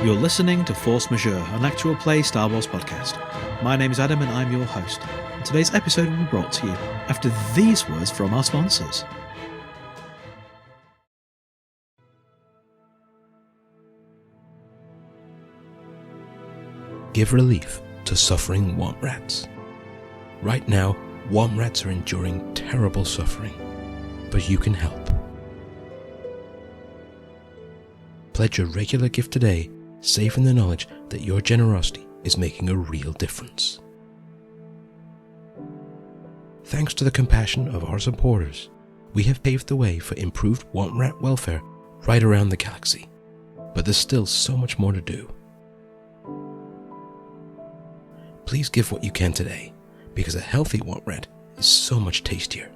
You're listening to Force Majeure, an actual play Star Wars podcast. My name is Adam and I'm your host. And today's episode will be brought to you after these words from our sponsors. Give relief to suffering womp rats. Right now, womp rats are enduring terrible suffering, but you can help. Pledge a regular gift today, safe in the knowledge that your generosity is making a real difference. Thanks to the compassion of our supporters, we have paved the way for improved womp rat welfare right around the galaxy, but there's still so much more to do. Please give what you can today, because a healthy womp rat is so much tastier.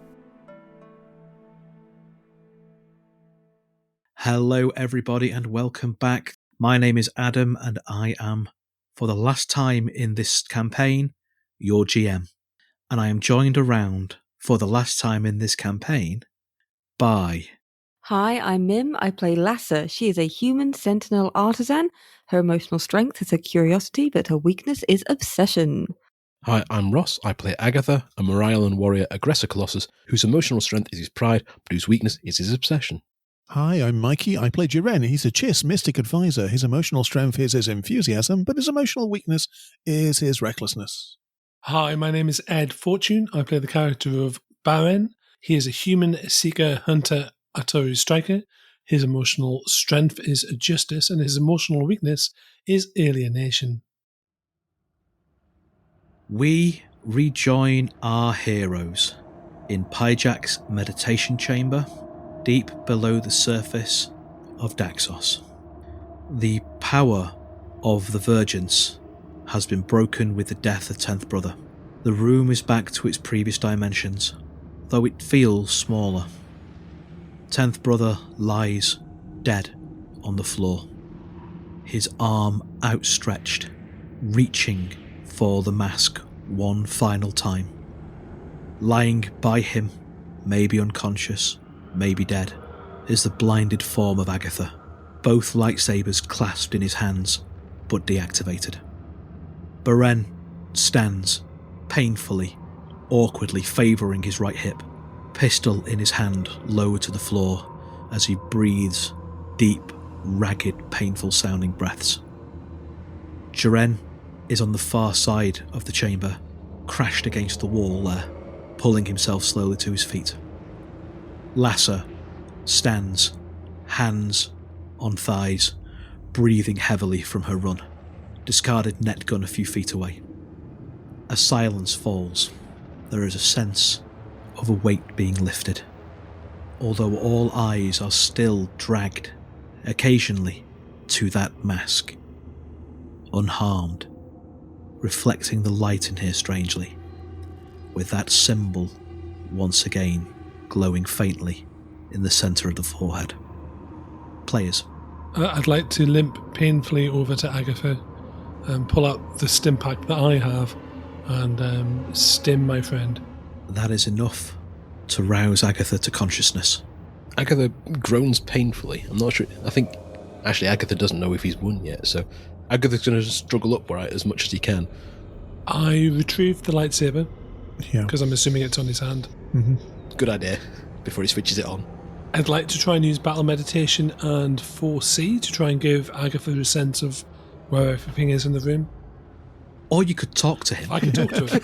Hello everybody and welcome back. My name is Adam and I am, for the last time in this campaign, your GM. And I am joined around, for the last time in this campaign, by... Hi, I'm Mim. I play Lassa. She is a human sentinel artisan. Her emotional strength is her curiosity, but her weakness is obsession. Hi, I'm Ross. I play Agatha, a Morailan warrior aggressor colossus whose emotional strength is his pride, but whose weakness is his obsession. Hi, I'm Mikey. I play Jiren. He's a Chiss mystic advisor. His emotional strength is his enthusiasm, but his emotional weakness is his recklessness. Hi, my name is Ed Fortune. I play the character of Baren. He is a human seeker, hunter, Ataru striker. His emotional strength is justice, and his emotional weakness is alienation. We rejoin our heroes in Pyjak's meditation chamber, deep below the surface of Daxos. The power of the Virgins has been broken with the death of 10th Brother. The room is back to its previous dimensions, though it feels smaller. 10th Brother lies dead on the floor, his arm outstretched, reaching for the mask one final time. Lying by him, maybe unconscious, maybe dead, is the blinded form of Agatha, both lightsabers clasped in his hands, but deactivated. Baren stands, painfully, awkwardly favouring his right hip, pistol in his hand lowered to the floor as he breathes deep, ragged, painful-sounding breaths. Jiren is on the far side of the chamber, crashed against the wall there, pulling himself slowly to his feet. Lassa stands, hands on thighs, breathing heavily from her run, discarded net gun a few feet away. A silence falls. There is a sense of a weight being lifted, although all eyes are still dragged, occasionally, to that mask. Unharmed, reflecting the light in here strangely, with that symbol once again glowing faintly in the centre of the forehead. Players. I'd like to limp painfully over to Agatha and pull out the stim pack that I have and stim my friend. That is enough to rouse Agatha to consciousness. Agatha groans painfully. I'm not sure. I think, actually, Agatha doesn't know if he's won yet, so Agatha's going to struggle upright as much as he can. I retrieve the lightsaber, Yeah. because I'm assuming it's on his hand. Mm-hmm. Good idea, before he switches it on. I'd like to try and use battle meditation and 4C to try and give Agatha a sense of where everything is in the room. Or you could talk to him. I can talk to her.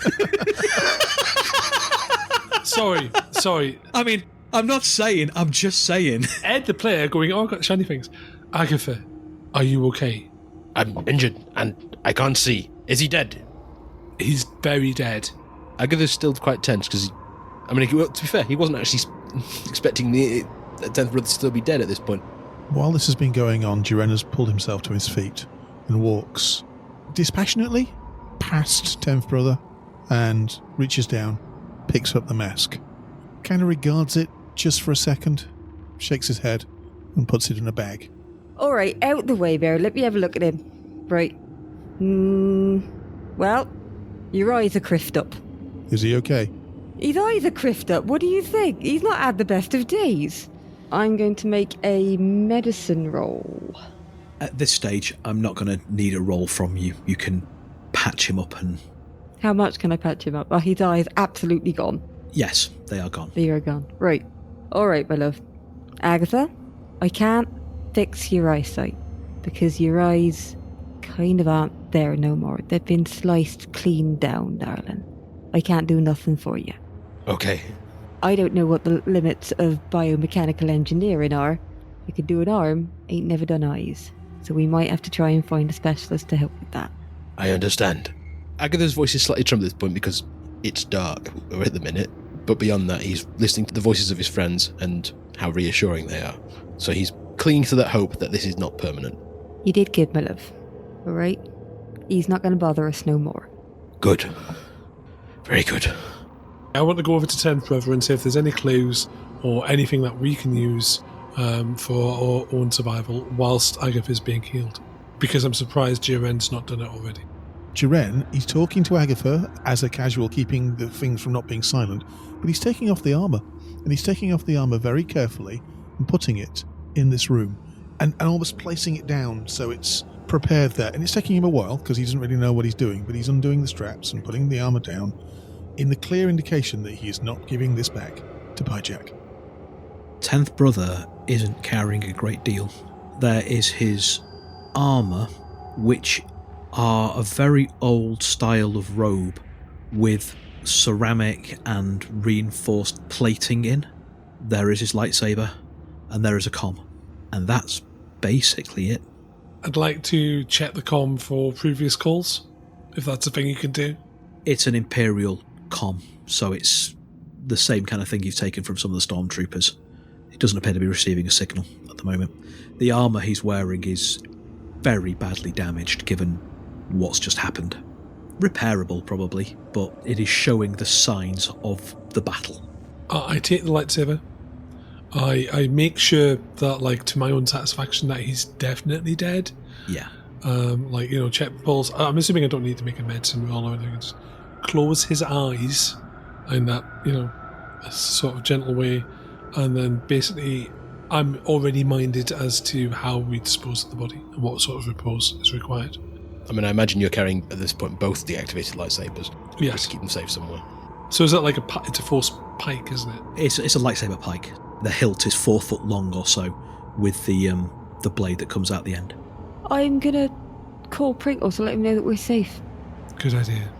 Sorry. I mean, I'm not saying, I'm just saying. Ed, the player, going, oh, I've got shiny things. Agatha, are you okay? I'm injured, and I can't see. Is he dead? He's very dead. Agatha's still quite tense, because, to be fair, he wasn't actually expecting the 10th Brother to still be dead at this point. While this has been going on, Jiren has pulled himself to his feet and walks dispassionately past 10th Brother and reaches down, picks up the mask, kind of regards it just for a second, shakes his head and puts it in a bag. All right, out the way there. Let me have a look at him. Right. Well, your eyes are criffed up. Is he okay? His eyes are criffed up. What do you think? He's not had the best of days. I'm going to make a medicine roll. At this stage, I'm not going to need a roll from you. You can patch him up and... How much can I patch him up? Are his eyes absolutely gone? Yes, they are gone. They are gone. Right. All right, my love. Agatha, I can't fix your eyesight because your eyes kind of aren't there no more. They've been sliced clean down, darling. I can't do nothing for you. Okay. I don't know what the limits of biomechanical engineering are. I could do an arm, ain't never done eyes. So we might have to try and find a specialist to help with that. I understand. Agatha's voice is slightly trembled at this point because it's dark at the minute. But beyond that, he's listening to the voices of his friends and how reassuring they are. So he's clinging to that hope that this is not permanent. You did good, my love. All right? He's not going to bother us no more. Good. Very good. I want to go over to 10th Brother and see if there's any clues or anything that we can use for our own survival whilst Agatha's being healed. Because I'm surprised Jiren's not done it already. Jiren, he's talking to Agatha as a casual, keeping the things from not being silent, but he's taking off the armour. And he's taking off the armour very carefully and putting it in this room and almost placing it down so it's prepared there. And it's taking him a while because he doesn't really know what he's doing, but he's undoing the straps and putting the armour down in the clear indication that he is not giving this back to Pyjack. 10th Brother isn't carrying a great deal. There is his armour, which are a very old style of robe with ceramic and reinforced plating in. There is his lightsaber, and there is a comm. And that's basically it. I'd like to check the comm for previous calls, if that's a thing you can do. It's an Imperial comm, so it's the same kind of thing you've taken from some of the stormtroopers. It doesn't appear to be receiving a signal at the moment. The armour he's wearing is very badly damaged, given what's just happened. Repairable, probably, but it is showing the signs of the battle. I take the lightsaber. I make sure that, like, to my own satisfaction, that he's definitely dead. Yeah. Check the pulse. I'm assuming I don't need to make a medicine roll or anything. Just close his eyes in that, a sort of gentle way. And then basically, I'm already minded as to how we dispose of the body and what sort of repose is required. I mean, I imagine you're carrying, at this point, both deactivated lightsabers. Yes. Just to keep them safe somewhere. So is that like it's a force pike, isn't it? It's a lightsaber pike. The hilt is 4 foot long or so, with the blade that comes out the end. I'm going to call Prinkle to let him know that we're safe. Good idea.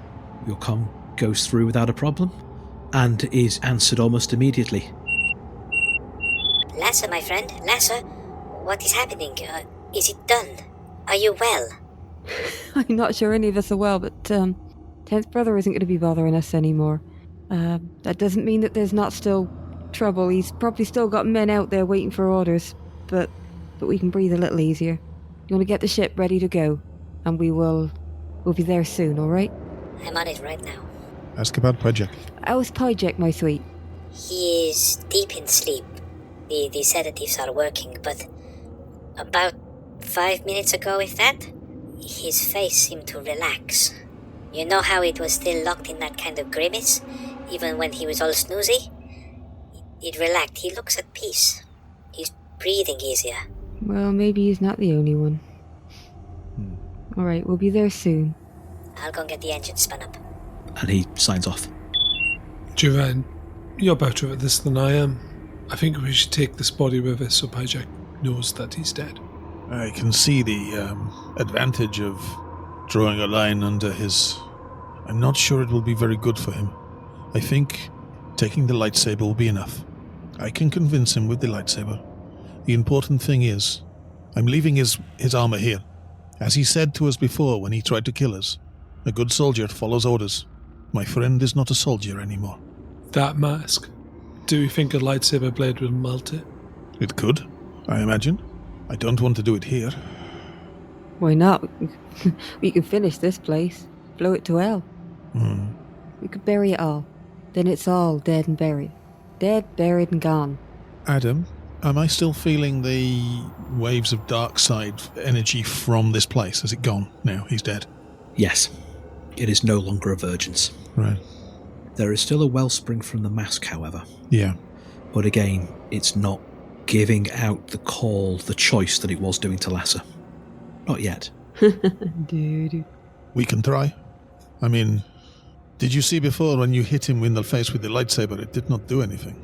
Your comm goes through without a problem, and is answered almost immediately. Lasser, my friend, Lasser, what is happening? Is it done? Are you well? I'm not sure any of us are well, but 10th Brother isn't going to be bothering us anymore. That doesn't mean that there's not still trouble. He's probably still got men out there waiting for orders, but we can breathe a little easier. You want to get the ship ready to go, and we'll be there soon, all right? I'm on it right now. Ask about Pyjack. How's Pyjack, my sweet? He is deep in sleep. The sedatives are working, but about 5 minutes ago, if that, his face seemed to relax. You know how it was still locked in that kind of grimace, even when he was all snoozy? It relaxed. He looks at peace. He's breathing easier. Well, maybe he's not the only one. All right, we'll be there soon. I'll go and get the engine spun up. And he signs off. Jiren, you're better at this than I am. I think we should take this body with us so Pyjack knows that he's dead. I can see the advantage of drawing a line under his... I'm not sure it will be very good for him. I think taking the lightsaber will be enough. I can convince him with the lightsaber. The important thing is, I'm leaving his armor here. As he said to us before when he tried to kill us, a good soldier follows orders. My friend is not a soldier anymore. That mask, do you think a lightsaber blade will melt it? It could, I imagine. I don't want to do it here. Why not? We can finish this place. Blow it to hell. We could bury it all. Then it's all dead and buried. Dead, buried and gone. Adam, am I still feeling the waves of dark side energy from this place? Has it gone now? He's dead. Yes. It is no longer a Virgins. Right. There is still a wellspring from the mask, however. Yeah. But again, it's not giving out the call, the choice that it was doing to Lasser. Not yet. We can try. I mean, did you see before when you hit him in the face with the lightsaber, it did not do anything?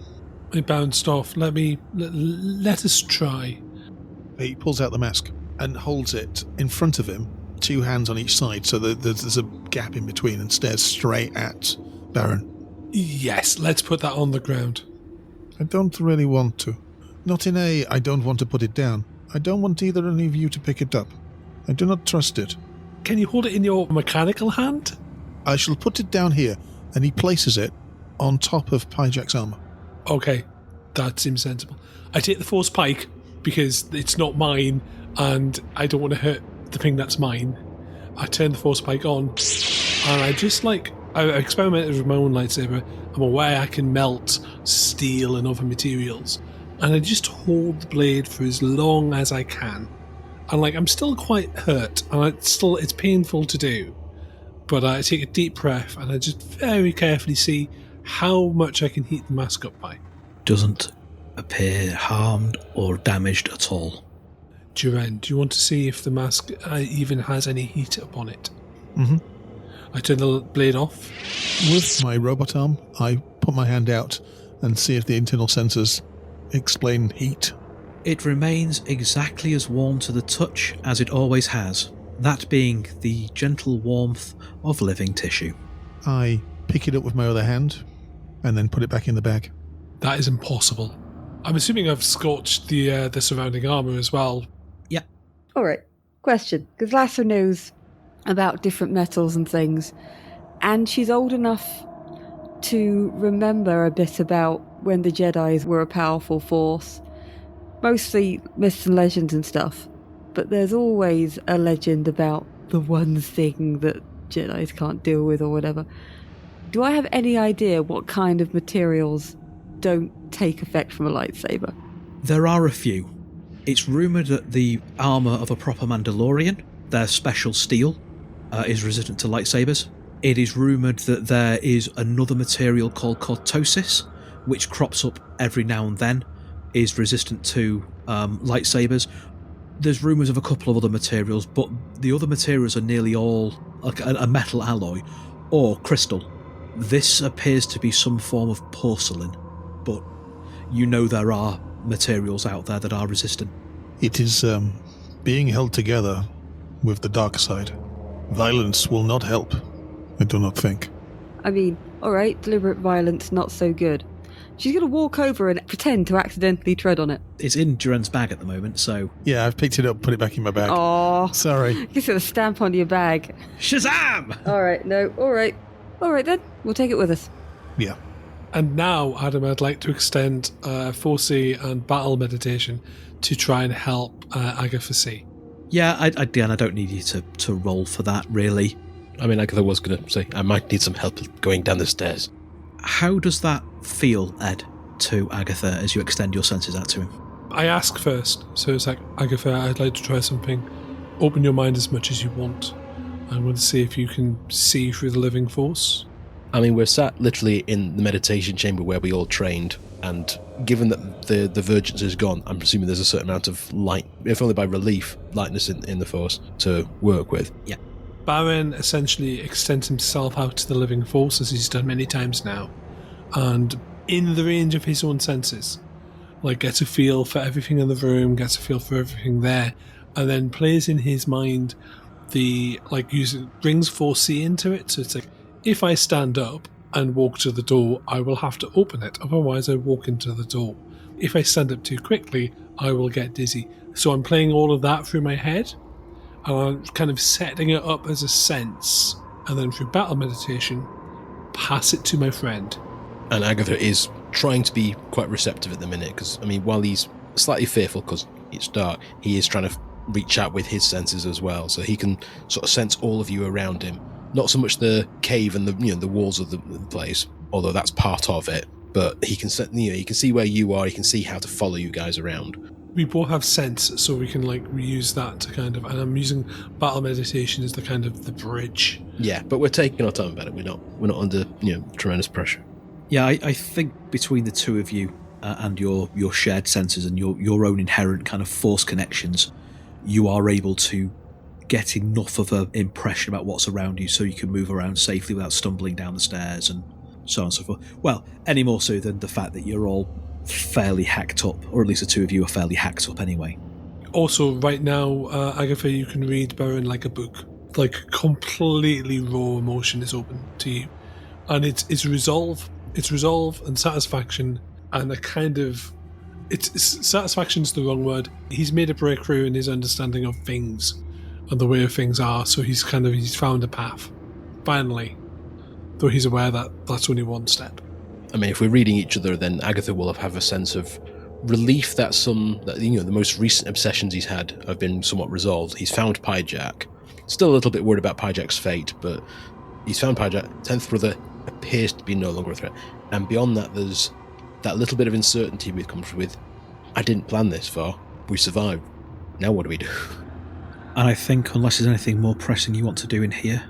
It bounced off. Let us try. He pulls out the mask and holds it in front of him, 2 hands on each side, so that there's a gap in between, and stares straight at Baron. Yes, let's put that on the ground. I don't really want to. Not in a, I don't want to put it down. I don't want either any of you to pick it up. I do not trust it. Can you hold it in your mechanical hand? I shall put it down here, and he places it on top of Pyjack's armor. Okay, that seems sensible. I take the force pike because it's not mine and I don't want to hurt the thing that's mine. I turn the force pike on and I just I experimented with my own lightsaber. I'm aware I can melt steel and other materials, and I just hold the blade for as long as I can. And I'm still quite hurt, and it's painful to do. But I take a deep breath and I just very carefully see how much I can heat the mask up by. Doesn't appear harmed or damaged at all. Duran, do you want to see if the mask even has any heat upon it? Mm-hmm. I turn the blade off. With my robot arm, I put my hand out and see if the internal sensors explain heat. It remains exactly as warm to the touch as it always has, that being the gentle warmth of living tissue. I pick it up with my other hand and then put it back in the bag. That is impossible. I'm assuming I've scorched the surrounding armour as well. Yeah. All right. Question, because Lasser knows about different metals and things, and she's old enough to remember a bit about when the Jedis were a powerful force. Mostly myths and legends and stuff, but there's always a legend about the one thing that Jedis can't deal with or whatever. Do I have any idea what kind of materials don't take effect from a lightsaber? There are a few. It's rumoured that the armour of a proper Mandalorian, their special steel, is resistant to lightsabers. It is rumoured that there is another material called cortosis, which crops up every now and then, is resistant to lightsabers. There's rumours of a couple of other materials, but the other materials are nearly all a metal alloy or crystal. This appears to be some form of porcelain, but there are materials out there that are resistant. It is being held together with the dark side. Violence will not help, I do not think. I mean, alright, deliberate violence, not so good. She's going to walk over and pretend to accidentally tread on it. It's in Duran's bag at the moment, so... Yeah, I've picked it up, put it back in my bag. Oh, sorry. You got a stamp on your bag. Shazam! Alright, no, alright. Alright then, we'll take it with us. Yeah. And now, Adam, I'd like to extend 4C and battle meditation to try and help Agatha C. Yeah, I don't need you to roll for that, really. I mean, Agatha was going to say, I might need some help going down the stairs. How does that feel, Ed, to Agatha as you extend your senses out to him? I ask first, so it's Agatha, I'd like to try something. Open your mind as much as you want. I want to see if you can see through the living force. I mean, we're sat literally in the meditation chamber where we all trained, and given that the divergence is gone, I'm presuming there's a certain amount of light, if only by relief, lightness in the force to work with. Yeah. Baron essentially extends himself out to the living force, as he's done many times now, and in the range of his own senses, gets a feel for everything in the room, gets a feel for everything there, and then plays in his mind brings 4C into it, so it's if I stand up and walk to the door, I will have to open it, otherwise I walk into the door. If I stand up too quickly, I will get dizzy. So I'm playing all of that through my head, and I'm kind of setting it up as a sense, and then through battle meditation, pass it to my friend. And Agatha is trying to be quite receptive at the minute, because, I mean, while he's slightly fearful because it's dark, he is trying to reach out with his senses as well, so he can sort of sense all of you around him. Not so much the cave and the walls of the place, although that's part of it, but he can he can see where you are, he can see how to follow you guys around. We both have sense, so we can reuse that to and I'm using battle meditation as the kind of the bridge. Yeah, but we're taking our time about it. We're not under tremendous pressure. Yeah, I think between the two of you and your shared senses and your own inherent kind of force connections, you are able to get enough of an impression about what's around you so you can move around safely without stumbling down the stairs and so on and so forth. Well, any more so than the fact that you're all fairly hacked up, or at least the two of you are fairly hacked up anyway. Also, right now, Agatha, you can read Baron like a book. Like, completely raw emotion is open to you. And it's resolve and satisfaction, and a kind of... satisfaction's the wrong word. He's made a breakthrough in his understanding of things and the way things are, so he's found a path. Finally. Though he's aware that that's only one step. I mean, if we're reading each other, then Agatha will have a sense of relief that the most recent obsessions he's had have been somewhat resolved. He's found Pyjack. Still a little bit worried about Pyjack's fate, but he's found Pyjack. 10th Brother appears to be no longer a threat. And beyond that, there's that little bit of uncertainty we come with. I didn't plan this far. We survived. Now what do we do? And I think, unless there's anything more pressing you want to do in here,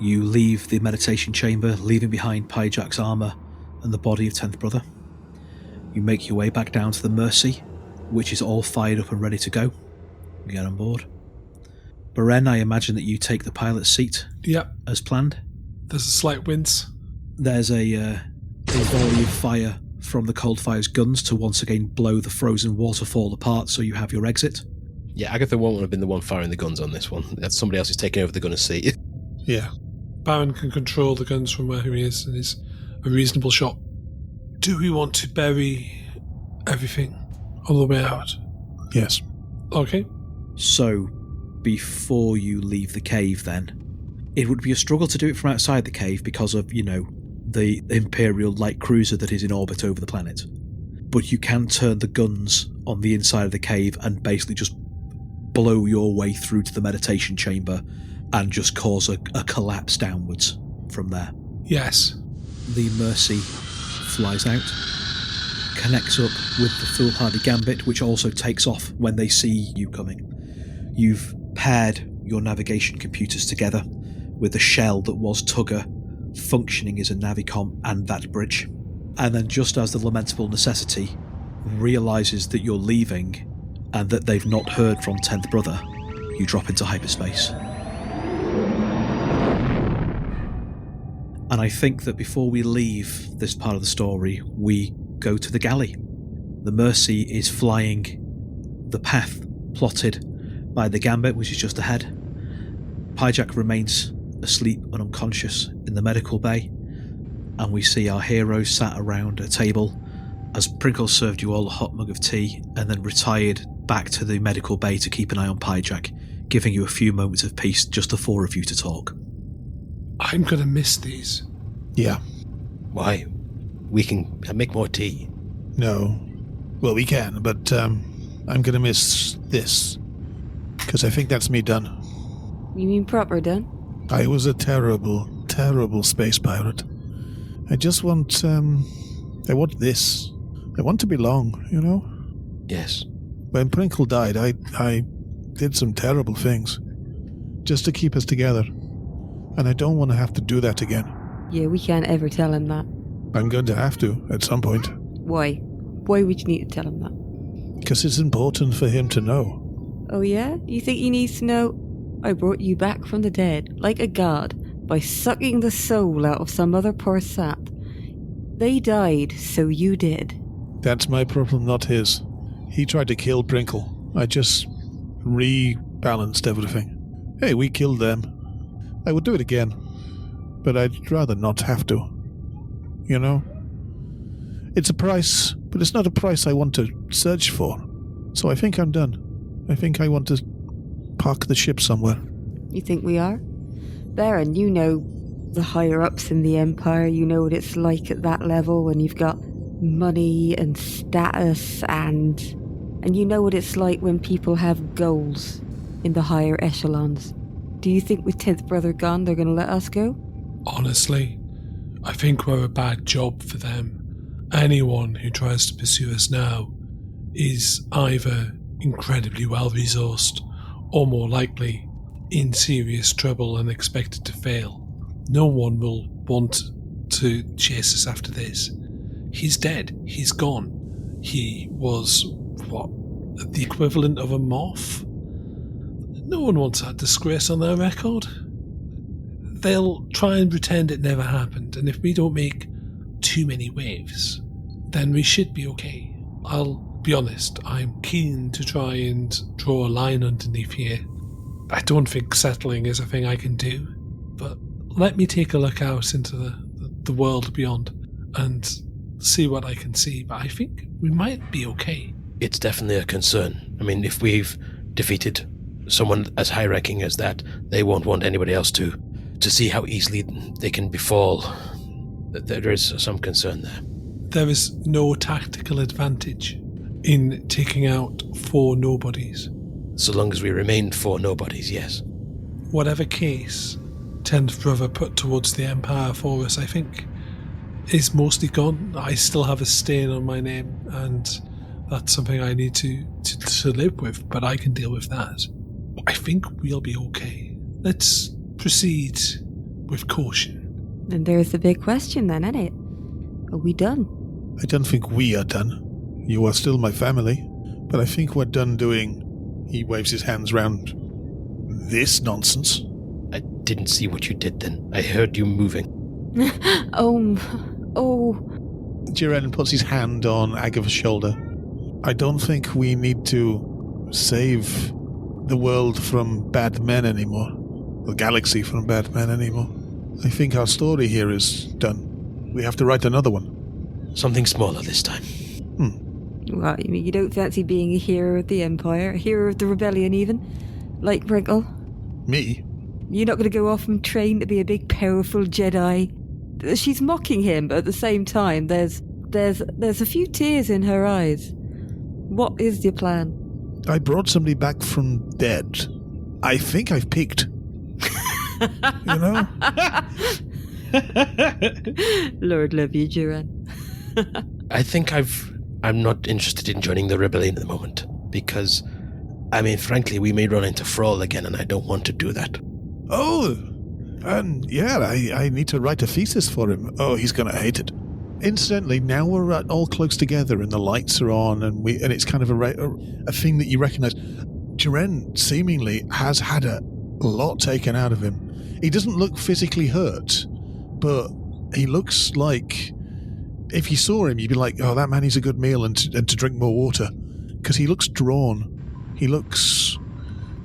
you leave the meditation chamber, leaving behind Pyjack's armour and the body of 10th Brother. You make your way back down to the Mercy, which is all fired up and ready to go. You get on board. Beren, I imagine that you take the pilot's seat. Yep. As planned. There's a slight wince. There's a volley of fire from the Coldfire's guns to once again blow the frozen waterfall apart, so you have your exit. Yeah, Agatha won't have been the one firing the guns on this one. That's somebody else who's taking over the gunner's seat. Yeah. Baron can control the guns from where he is, and is a reasonable shot. Do we want to bury everything on the way out? Yes. Okay. So, before you leave the cave then, it would be a struggle to do it from outside the cave because of, the Imperial light cruiser that is in orbit over the planet. But you can turn the guns on the inside of the cave and basically just blow your way through to the meditation chamber and just cause a collapse downwards from there. Yes. The Mercy flies out, connects up with the foolhardy Gambit, which also takes off when they see you coming. You've paired your navigation computers together with the shell that was Tugger functioning as a navicom and that bridge. And then just as the lamentable necessity realises that you're leaving and that they've not heard from 10th Brother, you drop into hyperspace. And I think that before we leave this part of the story, we go to the galley. The Mercy is flying the path plotted by the Gambit, which is just ahead. Pyjack remains asleep and unconscious in the medical bay, and we see our heroes sat around a table as Prinkle served you all a hot mug of tea and then retired back to the medical bay to keep an eye on Pyjack, giving you a few moments of peace, just the four of you to talk. I'm going to miss these. Yeah. Why? We can make more tea. No. Well, we can, but I'm going to miss this. Because I think that's me done. You mean proper done? I was a terrible, terrible space pirate. I just want, I want this. I want to belong, Yes. When Prinkle died, I did some terrible things. Just to keep us together. And I don't want to have to do that again. Yeah, we can't ever tell him that. I'm going to have to, at some point. Why? Why would you need to tell him that? Because it's important for him to know. Oh yeah? You think he needs to know? I brought you back from the dead, like a god, by sucking the soul out of some other poor sap. They died, so you did. That's my problem, not his. He tried to kill Prinkle. I just rebalanced everything. Hey, we killed them. I would do it again. But I'd rather not have to. It's a price, but it's not a price I want to search for. So I think I'm done. I think I want to park the ship somewhere. You think we are? Baron, you know the higher-ups in the Empire. You know what it's like at that level when you've got money and status and you know what it's like when people have goals in the higher echelons. Do you think with 10th Brother gone, they're going to let us go? Honestly, I think we're a bad job for them. Anyone who tries to pursue us now is either incredibly well-resourced or more likely in serious trouble and expected to fail. No one will want to chase us after this. He's dead. He's gone. He was, the equivalent of a moth? No one wants that disgrace on their record. They'll try and pretend it never happened, and if we don't make too many waves, then we should be okay. I'll be honest, I'm keen to try and draw a line underneath here. I don't think settling is a thing I can do, but let me take a look out into the world beyond and see what I can see, but I think we might be okay. It's definitely a concern. I mean, if we've defeated someone as high-ranking as that, they won't want anybody else to see how easily they can befall. There is some concern there. There is no tactical advantage in taking out 4 nobodies. So long as we remain 4 nobodies, yes. Whatever case 10th Brother put towards the Empire for us, I think, is mostly gone. I still have a stain on my name, and that's something I need to live with, but I can deal with that. I think we'll be okay. Let's proceed with caution. And there's the big question then, isn't it? Are we done? I don't think we are done. You are still my family, but I think we're done doing... He waves his hands round this nonsense. I didn't see what you did then. I heard you moving. Oh. Jiren puts his hand on Agatha's shoulder. I don't think we need to save the world from bad men anymore. The galaxy from bad men anymore. I think our story here is done. We have to write another one. Something smaller this time. What, you mean you don't fancy being a hero of the Empire? A hero of the Rebellion even? Like Brinkle? Me? You're not going to go off and train to be a big powerful Jedi? She's mocking him, but at the same time there's a few tears in her eyes. What is your plan? I brought somebody back from dead. I think I've peaked. You know? Lord love you, Jiren. I think I'm not interested in joining the rebellion at the moment, because, I mean, frankly, we may run into Thrall again, and I don't want to do that. Oh, and yeah, I need to write a thesis for him. Oh, he's going to hate it. Incidentally, now we're all close together and the lights are on, and it's kind of a thing that you recognise. Jiren seemingly has had a lot taken out of him. He doesn't look physically hurt, but he looks like, if you saw him, you'd be like, oh, that man needs a good meal and to drink more water, because he looks drawn. He looks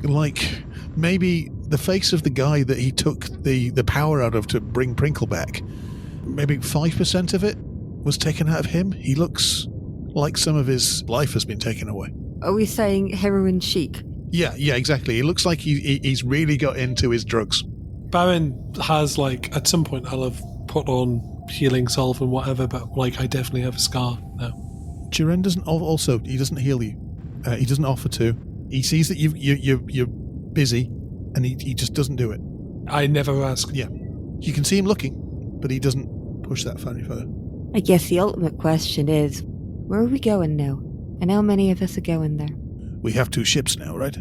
like maybe the face of the guy that he took the power out of to bring Prinkle back. Maybe 5% of it was taken out of him. He looks like some of his life has been taken away. Are we saying heroin chic? Yeah, exactly. It looks like he's really got into his drugs. Baron has, at some point I'll have put on healing salve and whatever, but, I definitely have a scar now. Jiren doesn't he doesn't heal you. He doesn't offer to. He sees that you're busy, and he just doesn't do it. I never ask. Yeah. You can see him looking, but he doesn't push that any further. I guess the ultimate question is, where are we going now? And how many of us are going there? We have 2 ships now, right?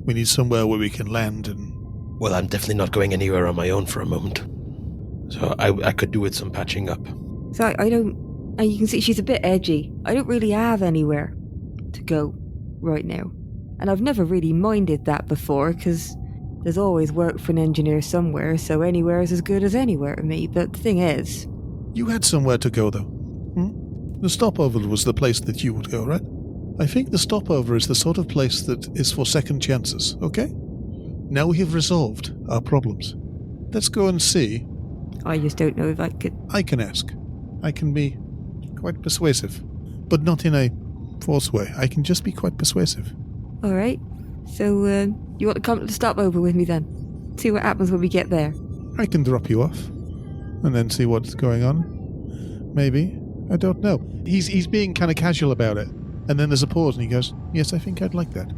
We need somewhere where we can land and... Well, I'm definitely not going anywhere on my own for a moment. So I could do with some patching up. So I don't... And you can see she's a bit edgy. I don't really have anywhere to go right now. And I've never really minded that before, because there's always work for an engineer somewhere, so anywhere is as good as anywhere to me. But the thing is... You had somewhere to go, though. The stopover was the place that you would go, right? I think the stopover is the sort of place that is for second chances, okay? Now we have resolved our problems. Let's go and see. I just don't know if I could... I can ask. I can be quite persuasive. But not in a force way. I can just be quite persuasive. Alright. So, you want to come to the stopover with me then? See what happens when we get there. I can drop you off. And then see what's going on. Maybe. I don't know. He's being kind of casual about it. And then there's a pause and he goes, yes, I think I'd like that.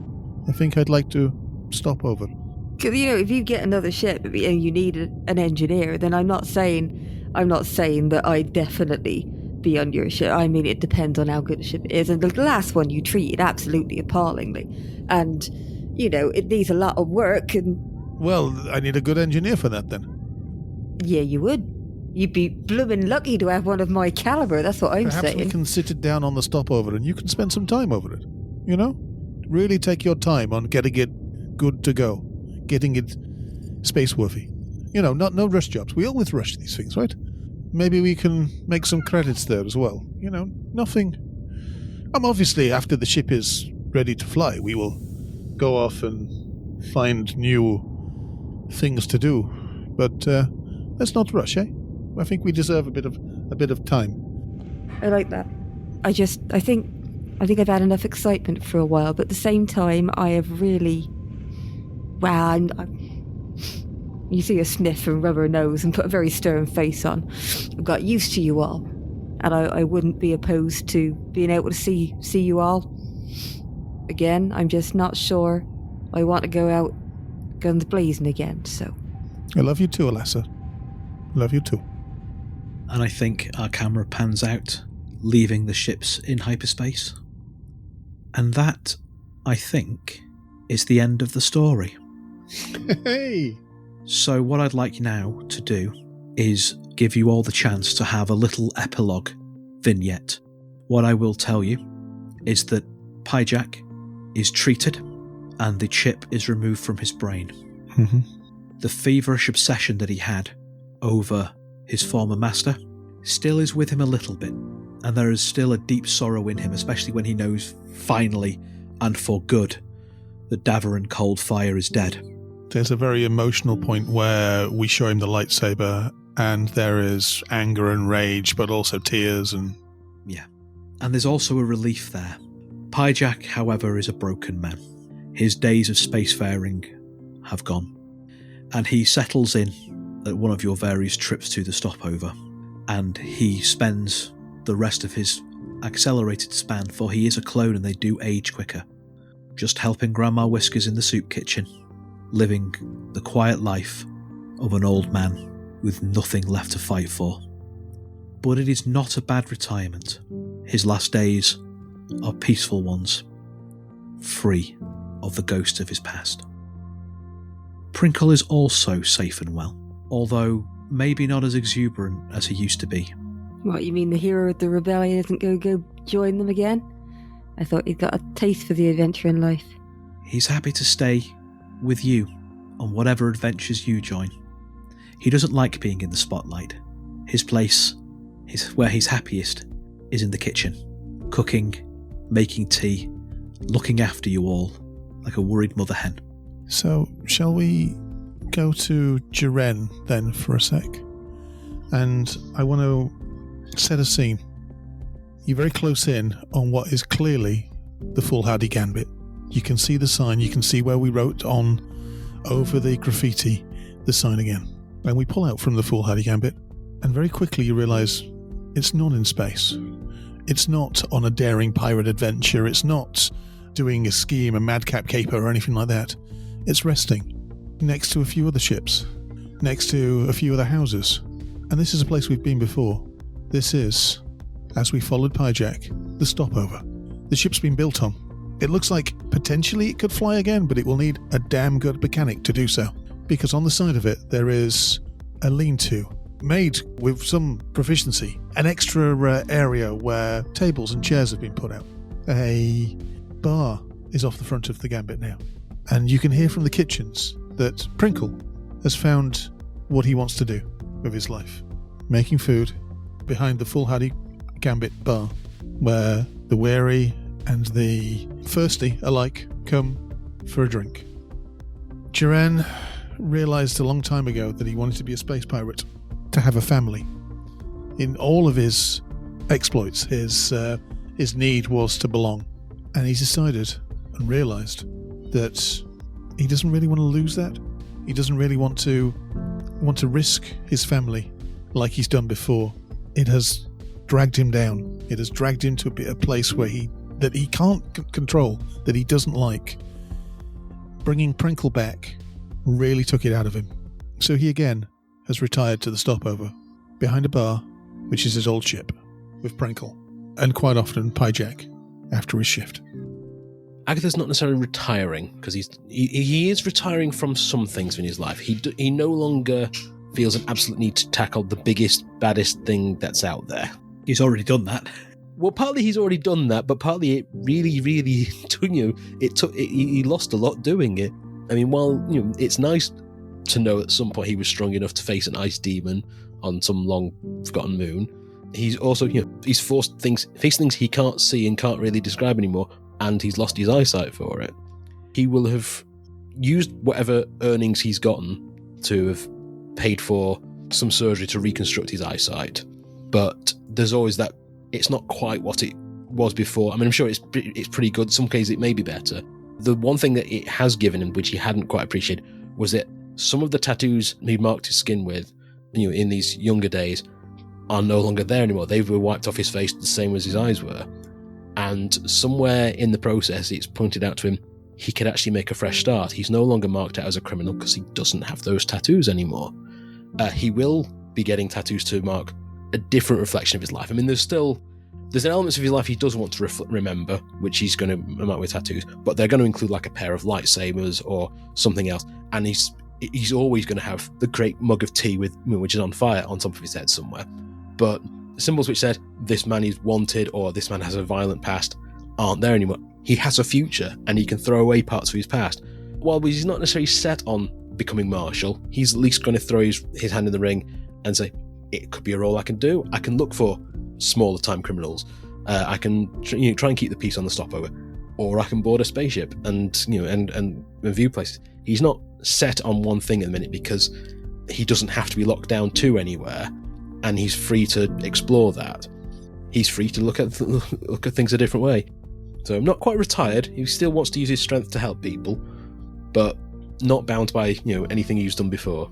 I think I'd like to stop over. Because, if you get another ship and you need an engineer, then I'm not saying that I'd definitely be on your ship. I mean, it depends on how good the ship is. And the last one you treated absolutely appallingly. And, it needs a lot of work and... Well, I need a good engineer for that then. Yeah, you would. You'd be blooming lucky to have one of my caliber, that's what I'm saying. Perhaps we can sit it down on the stopover and you can spend some time over it. Really take your time on getting it good to go, getting it space-worthy. No rush jobs. We always rush these things, right? Maybe we can make some credits there as well. Nothing. Obviously, after the ship is ready to fly, we will go off and find new things to do. But let's not rush, eh? I think we deserve a bit of time. I like that. I think I've had enough excitement for a while, but at the same time, I have really... Well, you see a sniff and rub her nose and put a very stern face on. I've got used to you all, and I wouldn't be opposed to being able to see you all again. I'm just not sure I want to go out guns blazing again, so... I love you too, Alessa. Love you too. And I think our camera pans out, leaving the ships in hyperspace. And that, I think, is the end of the story. Hey! So what I'd like now to do is give you all the chance to have a little epilogue vignette. What I will tell you is that Pyjak is treated and the chip is removed from his brain. Mm-hmm. The feverish obsession that he had over his former master still is with him a little bit, and there is still a deep sorrow in him, especially when he knows finally and for good that Davarin Coldfire is dead. There's a very emotional point where we show him the lightsaber, and there is anger and rage, but also tears and... Yeah. And there's also a relief there. Pyjak, however, is a broken man. His days of spacefaring have gone, and he settles in at one of your various trips to the stopover, and he spends the rest of his accelerated span, for he is a clone and they do age quicker, just helping Grandma Whiskers in the soup kitchen, living the quiet life of an old man with nothing left to fight for. But it is not a bad retirement. His last days are peaceful ones, free of the ghost of his past. Prinkle is also safe and well, although maybe not as exuberant as he used to be. What, you mean the hero of the rebellion isn't going to go join them again? I thought he'd got a taste for the adventure in life. He's happy to stay with you on whatever adventures you join. He doesn't like being in the spotlight. His place, where he's happiest, is in the kitchen, cooking, making tea, looking after you all like a worried mother hen. So, shall we go to Jiren then for a sec? And I want to set a scene. You're very close in on what is clearly the Foolhardy Gambit. You can see the sign, you can see where we wrote on over the graffiti the sign again. And we pull out from the Foolhardy Gambit, and very quickly you realise it's not in space. It's not on a daring pirate adventure, it's not doing a scheme, a madcap caper or anything like that. It's resting next to a few other ships, next to a few other houses. And this is a place we've been before. This is, as we followed Pyjak, the stopover. The ship's been built on. It looks like potentially it could fly again, but it will need a damn good mechanic to do so. Because on the side of it, there is a lean-to, made with some proficiency. An extra area where tables and chairs have been put out. A bar is off the front of the Gambit now. And you can hear from the kitchens that Prinkle has found what he wants to do with his life. Making food behind the Foolhardy Gambit bar, where the wary and the thirsty alike come for a drink. Jiren realised a long time ago that he wanted to be a space pirate, to have a family. In all of his exploits, his need was to belong. And he's decided and realised that he doesn't really want to lose that. He doesn't really want to risk his family like he's done before. It has dragged him down. It has dragged him to a place where he can't control, that he doesn't like. Bringing Prinkle back really took it out of him. So he again has retired to the stopover, behind a bar, which is his old ship, with Prinkle, and quite often Pyjak after his shift. Agatha's not necessarily retiring, because he is retiring from some things in his life. He no longer feels an absolute need to tackle the biggest, baddest thing that's out there. He's already done that. Well, partly he's already done that, but partly it really, really took he lost a lot doing it. I mean, while it's nice to know at some point he was strong enough to face an ice demon on some long forgotten moon, he's also he's faced things he can't see and can't really describe anymore, and he's lost his eyesight for it. He will have used whatever earnings he's gotten to have paid for some surgery to reconstruct his eyesight, but there's always that it's not quite what it was before. I mean, I'm sure it's pretty good. In some cases it may be better. The one thing that it has given him, which he hadn't quite appreciated, was that some of the tattoos he'd marked his skin with, in these younger days, are no longer there anymore. They were wiped off his face the same as his eyes were. And somewhere in the process, it's pointed out to him he could actually make a fresh start. He's no longer marked out as a criminal because he doesn't have those tattoos anymore. He will be getting tattoos to mark a different reflection of his life. I mean, there's an element of his life he does want to remember, which he's going to mark with tattoos, but they're going to include like a pair of lightsabers or something else. And he's always going to have the great mug of tea which is on fire on top of his head somewhere. But symbols which said this man is wanted or this man has a violent past aren't there anymore. He has a future and he can throw away parts of his past. While he's not necessarily set on becoming Marshal, he's at least going to throw his hand in the ring and say, it could be a role I can do. I can look for smaller time criminals. I can try and keep the peace on the stopover, or I can board a spaceship and view places. He's not set on one thing at the minute because he doesn't have to be locked down to anywhere, and he's free to explore that. He's free to look at things a different way. So I'm not quite retired. He still wants to use his strength to help people, but not bound by anything he's done before.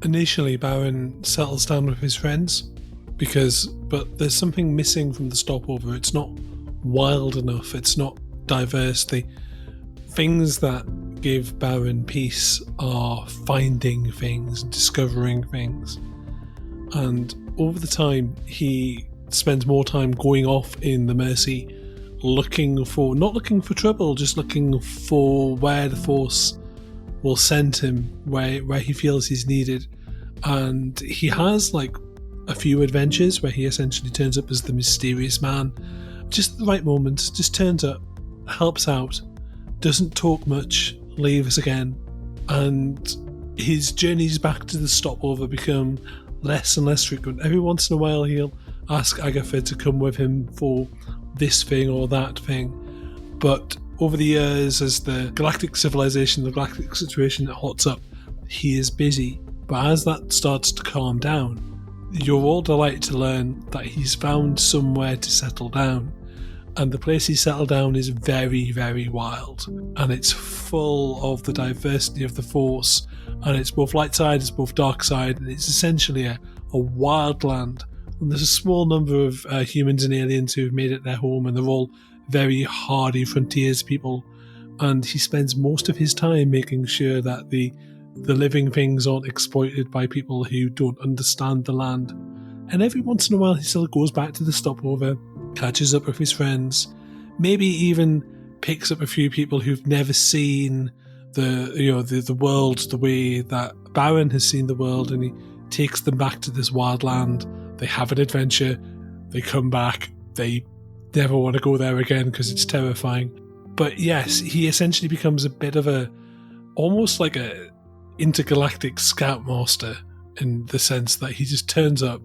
Initially, Baron settles down with his friends but there's something missing from the stopover. It's not wild enough. It's not diverse. The things that give Baron peace are finding things, discovering things. And over the time, he spends more time going off in the Mercy, not looking for trouble, just looking for where the Force will send him, where he feels he's needed. And he has a few adventures where he essentially turns up as the mysterious man, just at the right moment, just turns up, helps out, doesn't talk much, leaves again, and his journeys back to the stopover become less and less frequent. Every once in a while he'll ask Agatha to come with him for this thing or that thing, but over the years, as the galactic civilization, the galactic situation hots up, he is busy. But as that starts to calm down, you're all delighted to learn that he's found somewhere to settle down. And the place he's settled down is very, very wild. And it's full of the diversity of the Force. And it's both light side, it's both dark side. And it's essentially a wild land. And there's a small number of humans and aliens who've made it their home. And they're all very hardy frontiers people. And he spends most of his time making sure that the living things aren't exploited by people who don't understand the land. And every once in a while he still goes back to the stopover, catches up with his friends, maybe even picks up a few people who've never seen the world the way that Baron has seen the world, and he takes them back to this wild land. They have an adventure, they come back, they never want to go there again because it's terrifying. But yes, he essentially becomes a bit of almost like a intergalactic scoutmaster, in the sense that he just turns up,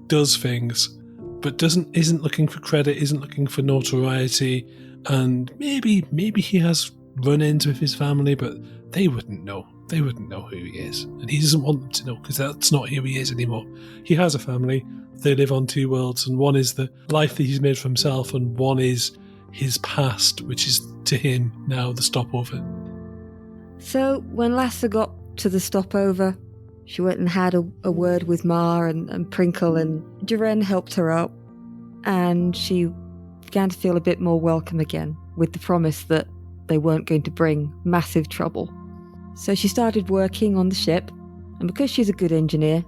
does things, but isn't looking for credit, isn't looking for notoriety, and maybe he has run-ins with his family, but they wouldn't know. They wouldn't know who he is, and he doesn't want them to know because that's not who he is anymore. He has a family. They live on two worlds, and one is the life that he's made for himself, and one is his past, which is to him now the stopover. So when Lassa got to the stopover, she went and had a word with Ma and Prinkle, and Jiren helped her out, and she began to feel a bit more welcome again, with the promise that they weren't going to bring massive trouble. So she started working on the ship, and because she's a good engineer,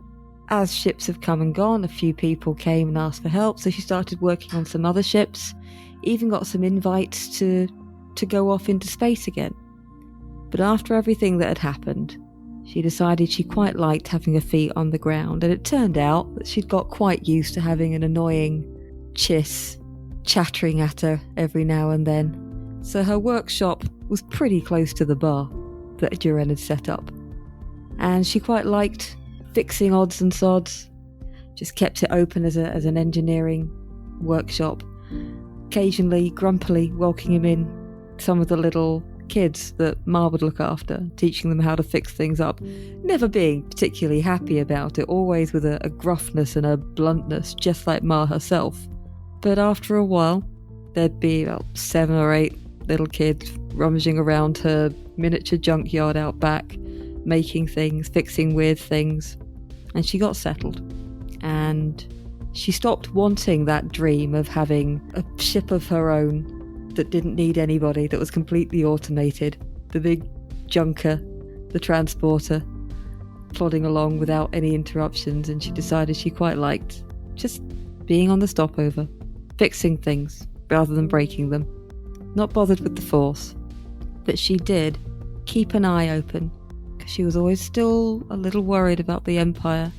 as ships have come and gone, a few people came and asked for help, so she started working on some other ships, even got some invites to go off into space again. But after everything that had happened, she decided she quite liked having her feet on the ground, and it turned out that she'd got quite used to having an annoying Chiss chattering at her every now and then. So her workshop was pretty close to the bar that Duren had set up. And she quite liked fixing odds and sods, just kept it open as an engineering workshop, occasionally grumpily welcoming in some of the little kids that Ma would look after, teaching them how to fix things up, never being particularly happy about it, always with a gruffness and a bluntness, just like Ma herself. But after a while, there'd be about 7 or 8 little kids rummaging around her miniature junkyard out back, making things, fixing weird things, and she got settled. And she stopped wanting that dream of having a ship of her own that didn't need anybody, that was completely automated, the big junker, the transporter, plodding along without any interruptions. And she decided she quite liked just being on the stopover, fixing things rather than breaking them. Not bothered with the Force, but she did keep an eye open, because she was always still a little worried about the Empire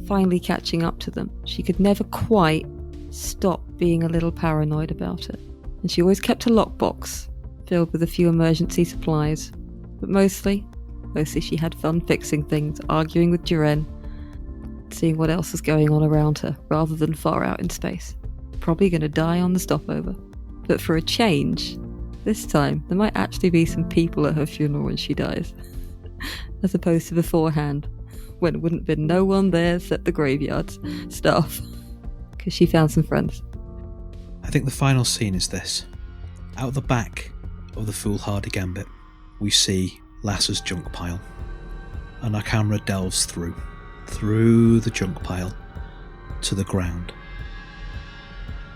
finally catching up to them. She could never quite stop being a little paranoid about it. And she always kept a lockbox filled with a few emergency supplies. But mostly she had fun fixing things, arguing with Duren, seeing what else was going on around her, rather than far out in space. Probably going to die on the stopover. But for a change, this time there might actually be some people at her funeral when she dies, as opposed to beforehand, when it wouldn't have been no one there except the graveyard staff, because she found some friends. I think the final scene is this. Out the back of the foolhardy gambit, we see Lass's junk pile, and our camera delves through the junk pile to the ground,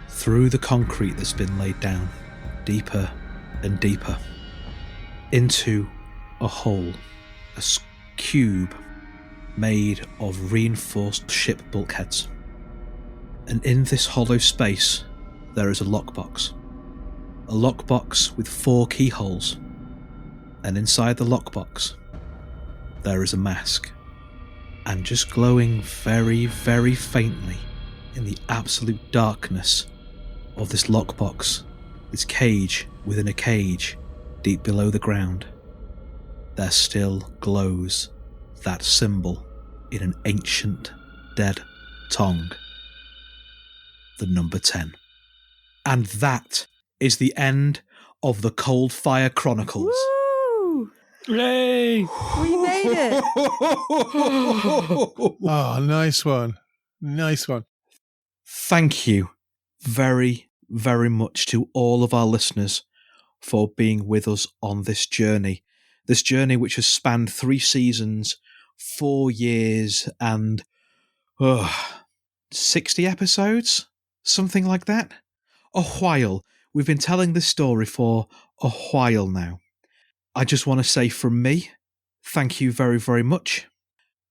through the concrete that's been laid down, deeper and deeper, into a hole, a cube made of reinforced ship bulkheads. And in this hollow space, there is a lockbox with 4 keyholes, and inside the lockbox, there is a mask. And just glowing very, very faintly in the absolute darkness of this lockbox, this cage within a cage deep below the ground, there still glows that symbol in an ancient dead tongue, the number 10. And that is the end of the Coldfire Chronicles. Woo! Yay! We made it! Oh, nice one. Nice one. Thank you very, very much to all of our listeners for being with us on this journey. This journey which has spanned 3 seasons, 4 years, and 60 episodes? Something like that? A while. We've been telling this story for a while now. I just want to say from me, thank you very, very much.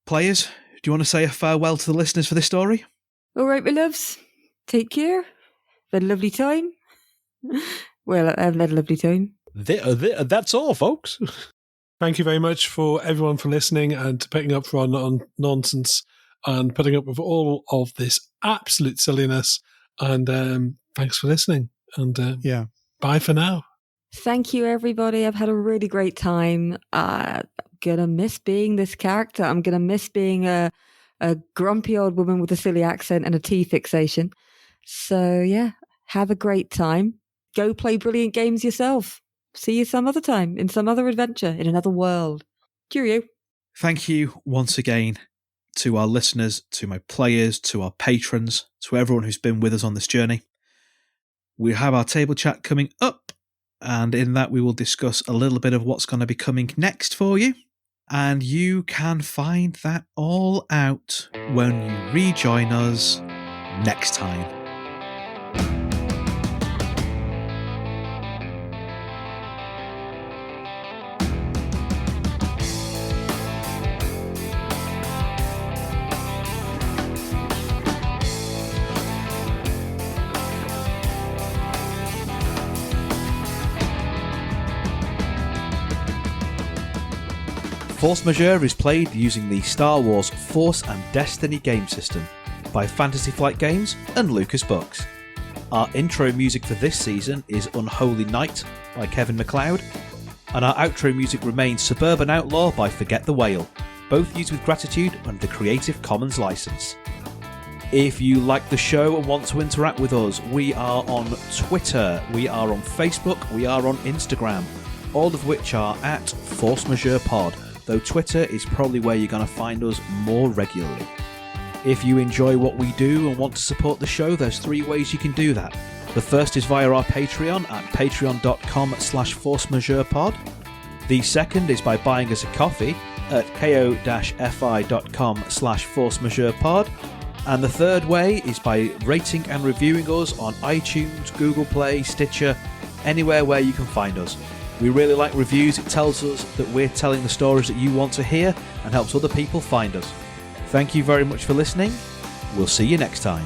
Players, do you want to say a farewell to the listeners for this story? All right, my loves. Take care. Had a lovely time. Well, I've had a lovely time. That's all, folks. Thank you very much for everyone for listening and picking up for our nonsense and putting up with all of this absolute silliness. And thanks for listening. And bye for now. Thank you, everybody. I've had a really great time. I'm going to miss being this character. I'm going to miss being a grumpy old woman with a silly accent and a tea fixation. So, yeah, have a great time. Go play brilliant games yourself. See you some other time, in some other adventure, in another world. Cheerio. Thank you once again to our listeners, to my players, to our patrons, to everyone who's been with us on this journey. We have our table chat coming up, and in that we will discuss a little bit of what's going to be coming next for you. And you can find that all out when you rejoin us next time. Force Majeure is played using the Star Wars Force and Destiny game system by Fantasy Flight Games and Lucas Books. Our intro music for this season is Unholy Night by Kevin MacLeod, and our outro music remains Suburban Outlaw by Forget the Whale, both used with gratitude under the Creative Commons license. If you like the show and want to interact with us, we are on Twitter, we are on Facebook, we are on Instagram, all of which are at Force Majeure Pod, though Twitter is probably where you're going to find us more regularly. If you enjoy what we do and want to support the show, there's 3 ways you can do that. The first is via our Patreon at patreon.com/forcemajeurepod. The second is by buying us a coffee at ko-fi.com/forcemajeurepod. And the third way is by rating and reviewing us on iTunes, Google Play, Stitcher, anywhere where you can find us. We really like reviews. It tells us that we're telling the stories that you want to hear and helps other people find us. Thank you very much for listening. We'll see you next time.